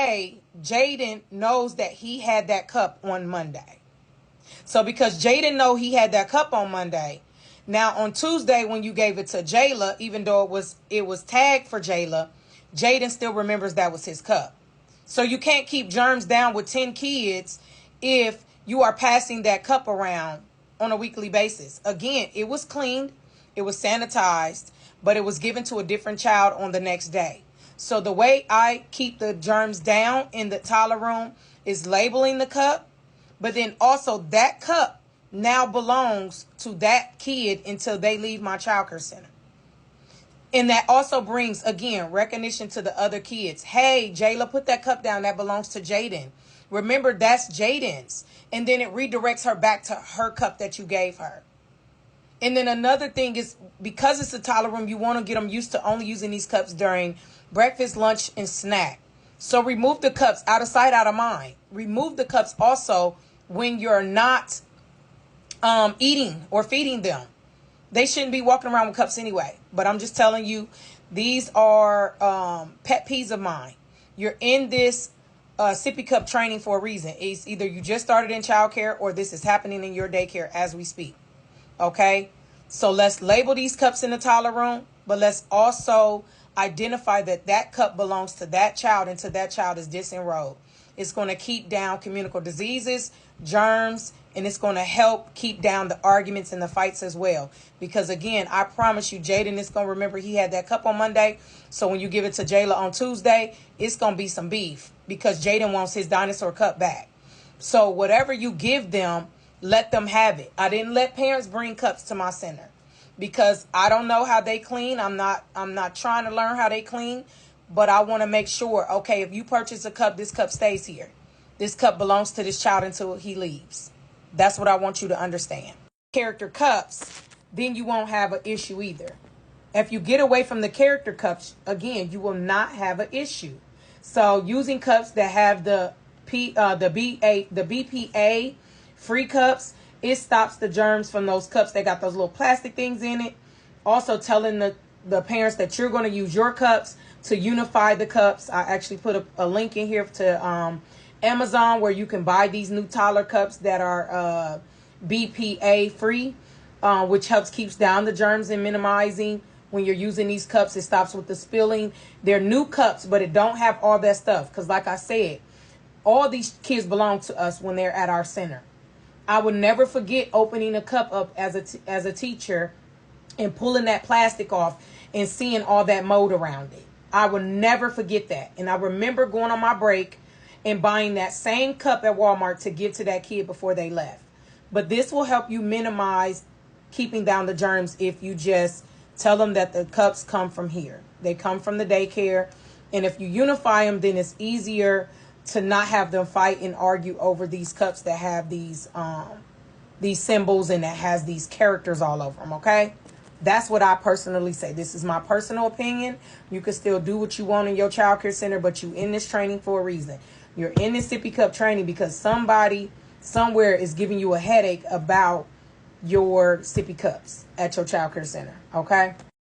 Hey, Jaden knows that he had that cup on Monday. So because Jaden know he had that cup on Monday, now on Tuesday when you gave it to Jayla, even though it was tagged for Jayla, Jaden still remembers that was his cup. So you can't keep germs down with 10 kids if you are passing that cup around on a weekly basis. Again, it was cleaned, it was sanitized, but it was given to a different child on the next day. So the way I keep the germs down in the toddler room is labeling the cup, but then also that cup now belongs to that kid until they leave my childcare center. And that also brings, again, recognition to the other kids. Hey, Jayla, put that cup down. That belongs to Jaden. Remember, that's Jaden's. And then it redirects her back to her cup that you gave her. And then another thing is, because it's a toddler room, you want to get them used to only using these cups during breakfast, lunch, and snack. So remove the cups out of sight, out of mind. Remove the cups also when you're not eating or feeding them. They shouldn't be walking around with cups anyway. But I'm just telling you, these are pet peeves of mine. You're in this sippy cup training for a reason. It's either you just started in childcare or this is happening in your daycare as we speak. Okay? So let's label these cups in the toddler room, but let's also identify that that cup belongs to that child until that child is disenrolled. It's going to keep down communicable diseases, germs, and it's going to help keep down the arguments and the fights as well. Because again, I promise you, Jaden is going to remember he had that cup on Monday. So when you give it to Jayla on Tuesday, it's going to be some beef because Jaden wants his dinosaur cup back. So whatever you give them, let them have it. I didn't let parents bring cups to my center because I don't know how they clean. I'm not trying to learn how they clean, but I want to make sure, okay, if you purchase a cup, this cup stays here. This cup belongs to this child until he leaves. That's what I want you to understand. Character cups, then you won't have an issue either. If you get away from the character cups, again, you will not have an issue. So using cups that have the BPA free cups, it stops the germs from those cups. They got those little plastic things in it. Also telling the parents that you're going to use your cups to unify the cups. I actually put a link in here to Amazon where you can buy these new toddler cups that are BPA free, which helps keeps down the germs and minimizing. When you're using these cups, it stops with the spilling. They're new cups, but it don't have all that stuff. Because like I said, all these kids belong to us when they're at our center. I would never forget opening a cup up as a teacher and pulling that plastic off and seeing all that mold around it. I will never forget that. And I remember going on my break and buying that same cup at Walmart to give to that kid before they left. But this will help you minimize keeping down the germs if you just tell them that the cups come from here. They come from the daycare. And if you unify them, then it's easier to not have them fight and argue over these cups that have these symbols and that has these characters all over them, okay? That's what I personally say. This is my personal opinion. You can still do what you want in your child care center, but you in this training for a reason. You're in this sippy cup training because somebody somewhere is giving you a headache about your sippy cups at your child care center, okay?